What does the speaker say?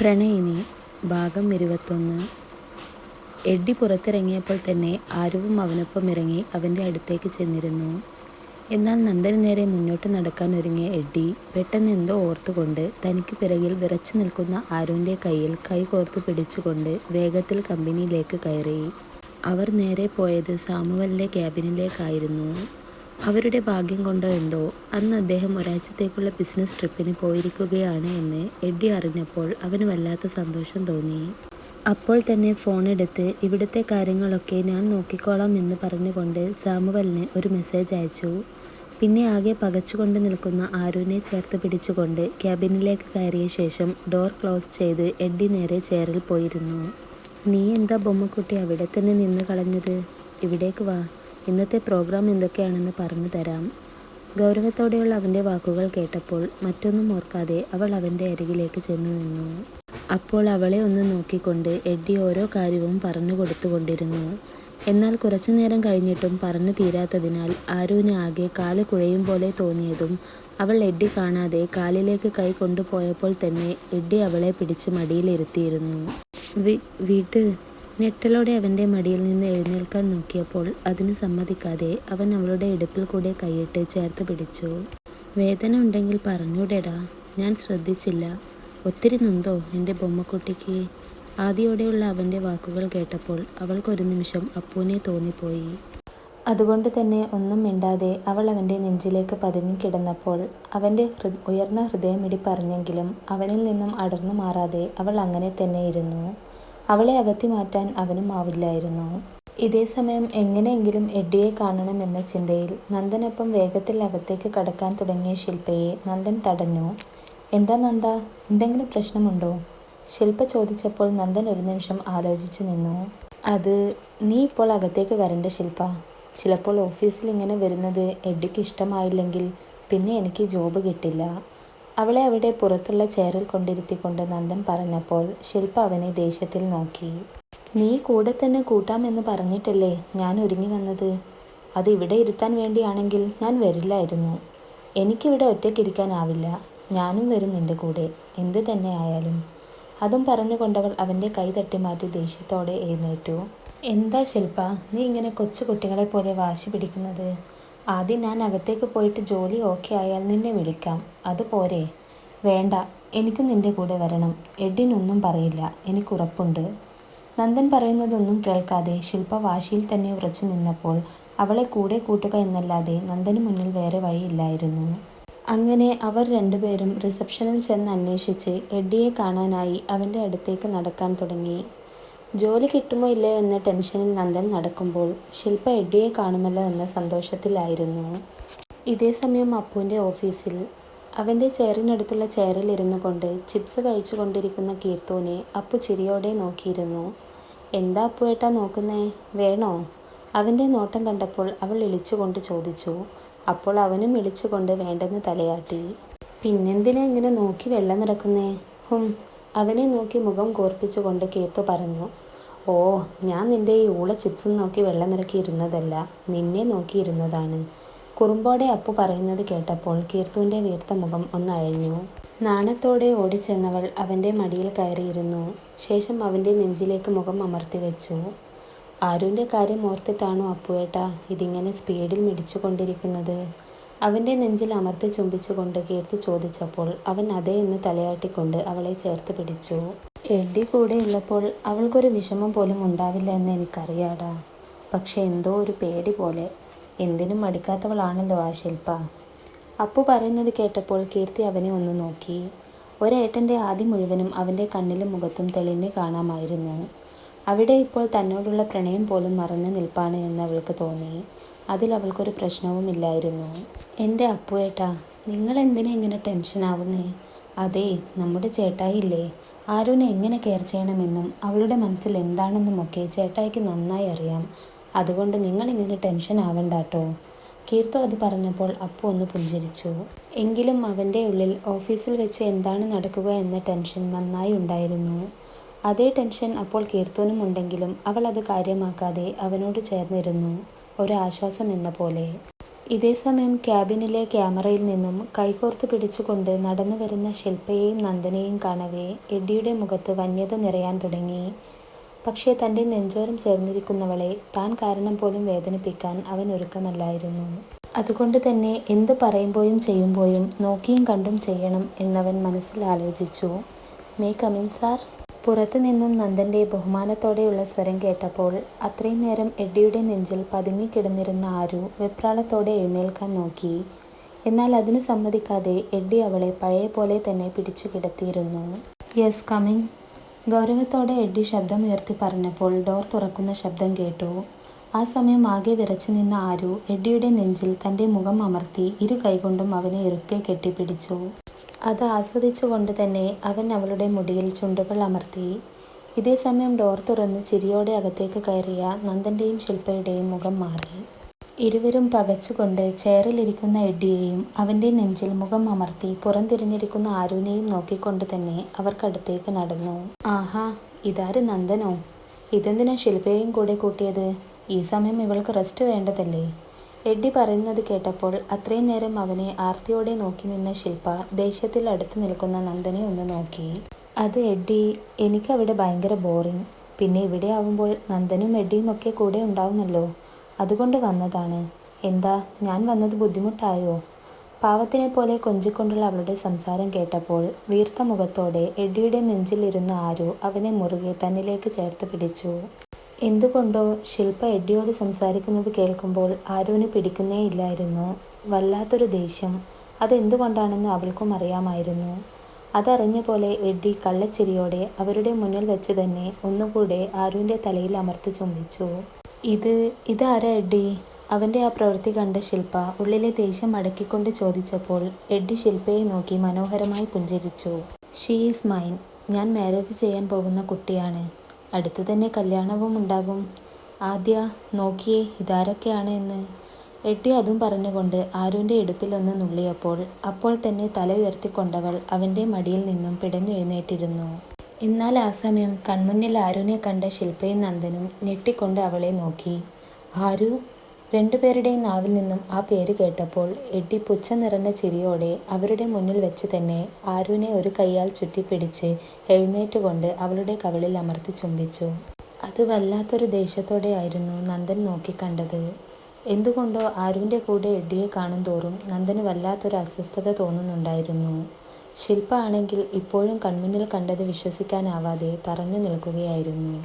പ്രണയിനി ഭാഗം 21. എഡ്ഡി പുറത്തിറങ്ങിയപ്പോൾ തന്നെ ആരുവും അവനൊപ്പം ഇറങ്ങി അവൻ്റെ അടുത്തേക്ക് ചെന്നിരുന്നു. എന്നാൽ നന്ദന് നേരെ മുന്നോട്ട് നടക്കാൻ ഒരുങ്ങിയ എഡ്ഡി പെട്ടെന്ന് എന്തോ ഓർത്തുകൊണ്ട് തനിക്ക് പിറകിൽ വിറച്ചു നിൽക്കുന്ന ആരുവിൻ്റെ കയ്യിൽ കൈ കോർത്ത് പിടിച്ചുകൊണ്ട് വേഗത്തിൽ കമ്പനിയിലേക്ക് കയറി. അവർ നേരെ പോയത് സാമുവലിൻ്റെ ക്യാബിനിലേക്കായിരുന്നു. അവരുടെ ഭാഗ്യം കൊണ്ടോ എന്തോ അന്ന് അദ്ദേഹം ഒരാഴ്ചത്തേക്കുള്ള ബിസിനസ് ട്രിപ്പിന് പോയിരിക്കുകയാണ് എന്ന് എഡ്ഡി അറിഞ്ഞപ്പോൾ അവന് വല്ലാത്ത സന്തോഷം തോന്നി. അപ്പോൾ തന്നെ ഫോണെടുത്ത് ഇവിടുത്തെ കാര്യങ്ങളൊക്കെ ഞാൻ നോക്കിക്കോളാം എന്ന് പറഞ്ഞുകൊണ്ട് സാമുവലിന് ഒരു മെസ്സേജ് അയച്ചു. പിന്നെ ആകെ പകച്ചുകൊണ്ട് നിൽക്കുന്ന ആരുവിനെ ചേർത്ത് പിടിച്ചുകൊണ്ട് ക്യാബിനിലേക്ക് കയറിയ ശേഷം ഡോർ ക്ലോസ് ചെയ്ത് എഡ്ഡി നേരെ ചെയറിൽ പോയിരുന്നു. നീ എന്താ ബൊമ്മക്കുട്ടി അവിടെ തന്നെ നിന്ന് കളഞ്ഞത്? ഇവിടേക്ക് വാ, ഇന്നത്തെ പ്രോഗ്രാം എന്തൊക്കെയാണെന്ന് പറഞ്ഞു തരാം. ഗൗരവത്തോടെയുള്ള അവൻ്റെ വാക്കുകൾ കേട്ടപ്പോൾ മറ്റൊന്നും ഓർക്കാതെ അവൾ അവൻ്റെ അരികിലേക്ക് ചെന്നു നിന്നു. അപ്പോൾ അവളെ ഒന്ന് നോക്കിക്കൊണ്ട് എഡ്ഡി ഓരോ കാര്യവും പറഞ്ഞു കൊടുത്തുകൊണ്ടിരുന്നു. എന്നാൽ കുറച്ചു നേരം കഴിഞ്ഞിട്ടും പറഞ്ഞു തീരാത്തതിനാൽ ആരുവിന് ആകെ കാല് കുഴയും പോലെ തോന്നിയതും അവൾ എഡ്ഡി കാണാതെ കാലിലേക്ക് കൈ കൊണ്ടുപോയപ്പോൾ തന്നെ എഡ്ഡി അവളെ പിടിച്ച് മടിയിലിരുത്തിയിരുന്നു. വീട്ട് ഞെട്ടലോടെ അവൻ്റെ മടിയിൽ നിന്ന് എഴുന്നേൽക്കാൻ നോക്കിയപ്പോൾ അതിന് സമ്മതിക്കാതെ അവൻ അവളുടെ ഇടുപ്പിൽ കൂടെ കൈയിട്ട് ചേർത്ത് പിടിച്ചു. വേദന ഉണ്ടെങ്കിൽ പറഞ്ഞൂടെടാ, ഞാൻ ശ്രദ്ധിച്ചില്ല. ഒത്തിരി നൊന്തോ എൻ്റെ ബൊമ്മക്കുട്ടിക്ക്? ആദിയോടെയുള്ള അവൻ്റെ വാക്കുകൾ കേട്ടപ്പോൾ അവൾക്കൊരു നിമിഷം അപ്പുവിനെ തോന്നിപ്പോയി. അതുകൊണ്ട് തന്നെ ഒന്നും മിണ്ടാതെ അവൾ അവൻ്റെ നെഞ്ചിലേക്ക് പതുങ്ങിക്കിടന്നപ്പോൾ അവൻ്റെ ഉയർന്ന ഹൃദയമിടിപ്പ് അറിഞ്ഞെങ്കിലും അവനിൽ നിന്നും അടർന്നു മാറാതെ അവൾ അങ്ങനെ തന്നെ ഇരുന്നു. അവളെ അകറ്റി മാറ്റാൻ അവനും ആവില്ലായിരുന്നു. ഇതേസമയം എങ്ങനെയെങ്കിലും എഡ്ഡിയെ കാണണമെന്ന ചിന്തയിൽ നന്ദനൊപ്പം വേഗത്തിൽ അകത്തേക്ക് കടക്കാൻ തുടങ്ങിയ ശില്പയെ നന്ദൻ തടഞ്ഞു. എന്താ നന്ദ, എന്തെങ്കിലും പ്രശ്നമുണ്ടോ? ശില്പ ചോദിച്ചപ്പോൾ നന്ദൻ ഒരു നിമിഷം ആലോചിച്ചു നിന്നു. അത് നീ ഇപ്പോൾ അകത്തേക്ക് വരണ്ട ശില്പ. ചിലപ്പോൾ ഓഫീസിൽ ഇങ്ങനെ വരുന്നത് എഡ്ഡിക്ക് ഇഷ്ടമായില്ലെങ്കിൽ പിന്നെ എനിക്ക് ജോബ് കിട്ടില്ല. അവളെ അവിടെ പുറത്തുള്ള ചെയറിൽ കൊണ്ടിരുത്തിക്കൊണ്ട് നന്ദൻ പറഞ്ഞപ്പോൾ ശില്പ അവനെ ദേഷ്യത്തിൽ നോക്കി. നീ കൂടെ തന്നെ കൂട്ടാമെന്ന് പറഞ്ഞിട്ടല്ലേ ഞാൻ ഒരുങ്ങി വന്നത്? അത് ഇവിടെ ഇരുത്താൻ വേണ്ടിയാണെങ്കിൽ ഞാൻ വരില്ലായിരുന്നു. എനിക്കിവിടെ ഒറ്റയ്ക്കിരിക്കാനാവില്ല. ഞാനും വരും നിൻ്റെ കൂടെ, എന്ത് തന്നെ ആയാലും. അതും പറഞ്ഞുകൊണ്ടവൾ അവൻ്റെ കൈ തട്ടി മാറ്റി ദേഷ്യത്തോടെ എഴുന്നേറ്റു. എന്താ ശില്പ നീ ഇങ്ങനെ കൊച്ചു കുട്ടികളെ പോലെ വാശി പിടിക്കുന്നത്? ആദ്യം ഞാൻ അകത്തേക്ക് പോയിട്ട് ജോലി ഓക്കെ ആയാൽ നിന്നെ വിളിക്കാം, അതുപോരെ? വേണ്ട, എനിക്ക് നിൻ്റെ കൂടെ വരണം. എഡ്ഡിനൊന്നും പറയില്ല, എനിക്കുറപ്പുണ്ട്. നന്ദൻ പറയുന്നതൊന്നും കേൾക്കാതെ ശില്പ വാശിയിൽ തന്നെ ഉറച്ചു നിന്നപ്പോൾ അവളെ കൂടെ കൂട്ടുക എന്നല്ലാതെ നന്ദന് മുന്നിൽ വേറെ വഴിയില്ലായിരുന്നു. അങ്ങനെ അവർ രണ്ടുപേരും റിസപ്ഷനിൽ ചെന്ന് അന്വേഷിച്ച് എഡ്ഡിയെ കാണാനായി അവൻ്റെ അടുത്തേക്ക് നടക്കാൻ തുടങ്ങി. ജോലി കിട്ടുമോ ഇല്ലയോ എന്ന ടെൻഷനിൽ നന്ദൻ നടക്കുമ്പോൾ ശില്പ എഡ്ഡിയെ കാണുമല്ലോ എന്ന സന്തോഷത്തിലായിരുന്നു. ഇതേസമയം അപ്പുവിൻ്റെ ഓഫീസിൽ അവൻ്റെ ചെയറിനടുത്തുള്ള ചെയറിൽ ഇരുന്നു കൊണ്ട് ചിപ്സ് കഴിച്ചു കൊണ്ടിരിക്കുന്ന കീർത്തുവിനെ അപ്പു ചിരിയോടെ നോക്കിയിരുന്നു. എന്താ അപ്പുവേട്ടാ നോക്കുന്നേ, വേണോ? അവൻ്റെ നോട്ടം കണ്ടപ്പോൾ അവൾ ഇളിച്ചുകൊണ്ട് ചോദിച്ചു. അപ്പോൾ അവനും ഇളിച്ചുകൊണ്ട് വേണ്ടെന്ന് തലയാട്ടി. പിന്നെന്തിനാ ഇങ്ങനെ നോക്കി വെള്ളം നിറക്കുന്നേ? അവനെ നോക്കി മുഖം കോർപ്പിച്ചുകൊണ്ട് കീർത്തു പറഞ്ഞു. ഓ, ഞാൻ നിൻ്റെ ഈ ഊള ചിപ്സും നോക്കി വെള്ളമിറക്കിയിരുന്നതല്ല, നിന്നെ നോക്കിയിരുന്നതാണ്. കുറുമ്പോടെ അപ്പു പറയുന്നത് കേട്ടപ്പോൾ കീർത്തുവിൻ്റെ വീർത്ത മുഖം ഒന്നഴഞ്ഞു. നാണത്തോടെ ഓടിച്ചെന്നവൾ അവൻ്റെ മടിയിൽ കയറിയിരുന്നു. ശേഷം അവൻ്റെ നെഞ്ചിലേക്ക് മുഖം അമർത്തി വെച്ചു. ആരുവിൻ്റെ കാര്യം ഓർത്തിട്ടാണോ അപ്പുവേട്ടാ ഇതിങ്ങനെ സ്പീഡിൽ മിടിച്ചു കൊണ്ടിരിക്കുന്നത്? അവൻ്റെ നെഞ്ചിൽ അമർത്തി ചുംബിച്ചുകൊണ്ട് കീർത്തു ചോദിച്ചപ്പോൾ അവൻ അതേ എന്ന് തലയാട്ടിക്കൊണ്ട് അവളെ ചേർത്ത് പിടിച്ചു. എഡ്ഡി കൂടെ ഉള്ളപ്പോൾ അവൾക്കൊരു വിഷമം പോലും ഉണ്ടാവില്ല എന്ന് എനിക്കറിയാടാ. പക്ഷെ എന്തോ ഒരു പേടി പോലെ. എന്തിനും മടിക്കാത്തവളാണല്ലോ ആ ശില്പ. അപ്പു പറയുന്നത് കേട്ടപ്പോൾ കീർത്തി അവനെ ഒന്ന് നോക്കി. ഒരേട്ടൻ്റെ ആദ്യം മുഴുവനും അവൻ്റെ കണ്ണിലും മുഖത്തും തെളിഞ്ഞ് കാണാമായിരുന്നു. അവിടെ ഇപ്പോൾ തന്നോടുള്ള പ്രണയം പോലും മറന്നു നിൽപ്പാണ് എന്ന് അവൾക്ക് തോന്നി. അതിൽ അവൾക്കൊരു പ്രശ്നവുമില്ലായിരുന്നു. എൻ്റെ അപ്പുവേട്ടാ, നിങ്ങളെന്തിനാ ഇങ്ങനെ ടെൻഷനാവുന്നേ? അതേ, നമ്മുടെ ചേട്ടായില്ലേ, ആരുവിനെ എങ്ങനെ കെയർ ചെയ്യണമെന്നും അവളുടെ മനസ്സിൽ എന്താണെന്നുമൊക്കെ ചേട്ടായിക്ക് നന്നായി അറിയാം. അതുകൊണ്ട് നിങ്ങളിങ്ങനെ ടെൻഷൻ ആവണ്ടാട്ടോ. കീർത്തു അത് പറഞ്ഞപ്പോൾ അപ്പു ഒന്ന് പുഞ്ചിരിച്ചു. എങ്കിലും അവൻ്റെ ഉള്ളിൽ ഓഫീസിൽ വെച്ച് എന്താണ് നടക്കുക എന്ന ടെൻഷൻ നന്നായി ഉണ്ടായിരുന്നു. അതേ ടെൻഷൻ അപ്പോൾ കീർത്തുവിനും ഉണ്ടെങ്കിലും അവൾ അത് കാര്യമാക്കാതെ അവനോട് ചേർന്നിരുന്നു, ഒരു ആശ്വാസം എന്ന പോലെ. ഇതേസമയം ക്യാബിനിലെ ക്യാമറയിൽ നിന്നും കൈകോർത്ത് പിടിച്ചുകൊണ്ട് നടന്നു വരുന്ന ശില്പയെയും നന്ദനെയും കാണവേ എഡ്ഡിയുടെ മുഖത്ത് വന്യത നിറയാൻ തുടങ്ങി. പക്ഷേ തൻ്റെ നെഞ്ചോരം ചേർന്നിരിക്കുന്നവളെ താൻ കാരണം പോലും വേദനിപ്പിക്കാൻ അവൻ ഒരുക്കമല്ലായിരുന്നു. അതുകൊണ്ട് തന്നെ എന്ത് പറയുമ്പോഴും ചെയ്യുമ്പോഴും നോക്കിയും കണ്ടും ചെയ്യണം എന്നവൻ മനസ്സിൽ ആലോചിച്ചു. May come in sir? പുറത്തു നിന്നും നന്ദൻ്റെ ബഹുമാനത്തോടെയുള്ള സ്വരം കേട്ടപ്പോൾ അത്രയും നേരം എഡ്ഡിയുടെ നെഞ്ചിൽ പതുങ്ങിക്കിടന്നിരുന്ന ആരു വെപ്രാളത്തോടെ എഴുന്നേൽക്കാൻ നോക്കി. എന്നാൽ അതിന് സമ്മതിക്കാതെ എഡ്ഡി അവളെ പഴയ പോലെ തന്നെ പിടിച്ചു കിടത്തിയിരുന്നു. Yes coming. ഗൗരവത്തോടെ എഡ്ഡി ശബ്ദമുയർത്തി പറഞ്ഞപ്പോൾ ഡോർ തുറക്കുന്ന ശബ്ദം കേട്ടു. ആ സമയം ആകെ വിറച്ചു നിന്ന ആരു എഡ്ഡിയുടെ നെഞ്ചിൽ തൻ്റെ മുഖം അമർത്തി ഇരു കൈകൊണ്ടും അവനെ ഇറുക്കെ കെട്ടിപ്പിടിച്ചു. അത് ആസ്വദിച്ചുകൊണ്ട് തന്നെ അവൻ അവളുടെ മുടിയിൽ ചുണ്ടുകൾ അമർത്തി. ഇതേസമയം ഡോർ തുറന്ന് ചിരിയോടെ അകത്തേക്ക് കയറിയ നന്ദൻ്റെയും ശില്പയുടെയും മുഖം മാറി. ഇരുവരും പകച്ചുകൊണ്ട് ചെയറിലിരിക്കുന്ന എഡ്ഡിയെയും അവൻ്റെ നെഞ്ചിൽ മുഖം അമർത്തി പുറംതിരിഞ്ഞിരിക്കുന്ന ആരുവിനെയും നോക്കിക്കൊണ്ട് തന്നെ അവർക്കടുത്തേക്ക് നടന്നു. ആഹാ, ഇതാര് നന്ദനോ? ഇതെന്തിനാ ശില്പയെയും കൂടെ കൂട്ടിയത്? ഈ സമയം ഇവൾക്ക് റെസ്റ്റ് വേണ്ടതല്ലേ? എഡ്ഡി പറയുന്നത് കേട്ടപ്പോൾ അത്രയും നേരം അവനെ ആർത്തിയോടെ നോക്കി നിന്ന ശില്പ ദേഷ്യത്തിൽ അടുത്ത് നിൽക്കുന്ന നന്ദനെ ഒന്ന് നോക്കി. അത് എഡ്ഡി, എനിക്കവിടെ ഭയങ്കര ബോറിങ്. പിന്നെ ഇവിടെ ആവുമ്പോൾ നന്ദനും എഡ്ഡിയും ഒക്കെ കൂടെ ഉണ്ടാവുമല്ലോ, അതുകൊണ്ട് വന്നതാണ്. എന്താ, ഞാൻ വന്നത് ബുദ്ധിമുട്ടായോ? പാവത്തിനെ പോലെ കൊഞ്ചിക്കൊണ്ടുള്ള അവളുടെ സംസാരം കേട്ടപ്പോൾ വീർത്ത മുഖത്തോടെ എഡ്ഡിയുടെ നെഞ്ചിലിരുന്ന ആരു അവനെ മുറുകെ തന്നിലേക്ക് ചേർത്ത് പിടിച്ചു. എന്തുകൊണ്ടോ ശില്പ എഡ്ഡിയോട് സംസാരിക്കുന്നത് കേൾക്കുമ്പോൾ ആരുവിന് പിടിക്കുന്നേയില്ലായിരുന്നു. വല്ലാത്തൊരു ദേഷ്യം. അതെന്തുകൊണ്ടാണെന്ന് അവൾക്കും അറിയാമായിരുന്നു. അതറിഞ്ഞ പോലെ എഡ്ഡി കള്ളച്ചിരിയോടെ അവരുടെ മുന്നിൽ വെച്ച് തന്നെ ഒന്നുകൂടെ ആരുവിൻ്റെ തലയിൽ അമർത്തി ചുംബിച്ചു. ഇതാരാ എഡ്ഡി? അവൻ്റെ ആ പ്രവൃത്തി കണ്ട ശില്പ ഉള്ളിലെ ദേഷ്യം അടക്കിക്കൊണ്ട് ചോദിച്ചപ്പോൾ എഡ്ഡി ശില്പയെ നോക്കി മനോഹരമായി പുഞ്ചിരിച്ചു. She is mine. ഞാൻ മാരേജ് ചെയ്യാൻ പോകുന്ന കുട്ടിയാണ്. അടുത്തു തന്നെ കല്യാണവും ഉണ്ടാകും. ആദ്യ നോക്കിയേ ഇതാരൊക്കെയാണ് എന്ന്. എഡ്ഡി അതും പറഞ്ഞുകൊണ്ട് ആരുവിൻ്റെ ഇടുപ്പിലൊന്ന് നുള്ളിയപ്പോൾ അപ്പോൾ തന്നെ തല ഉയർത്തിക്കൊണ്ടവൾ അവൻ്റെ മടിയിൽ നിന്നും പിടഞ്ഞെഴുന്നേറ്റിരുന്നു. എന്നാൽ ആ സമയം കൺമുന്നിൽ ആരുവിനെ കണ്ട ശില്പയും നന്ദനും ഞെട്ടിക്കൊണ്ട് അവളെ നോക്കി. ആരു? രണ്ടുപേരുടെയും നാവിൽ നിന്നും ആ പേര് കേട്ടപ്പോൾ എഡ്ഡി പുച്ഛം നിറഞ്ഞ ചിരിയോടെ അവരുടെ മുന്നിൽ വെച്ച് തന്നെ ആരുവിനെ ഒരു കൈയാൽ ചുറ്റിപ്പിടിച്ച് എഴുന്നേറ്റുകൊണ്ട് അവളുടെ കവിളിൽ അമർത്തി ചുംബിച്ചു. അത് വല്ലാത്തൊരു ദേഷ്യത്തോടെയായിരുന്നു നന്ദൻ നോക്കിക്കണ്ടത്. എന്തുകൊണ്ടോ ആരുവിൻ്റെ കൂടെ എഡ്ഡിയെ കാണും തോറും നന്ദന് വല്ലാത്തൊരു അസ്വസ്ഥത തോന്നുന്നുണ്ടായിരുന്നു. ശില്പ ആണെങ്കിൽ ഇപ്പോഴും കൺമുന്നിൽ കണ്ടത് വിശ്വസിക്കാനാവാതെ തറഞ്ഞു നിൽക്കുകയായിരുന്നു.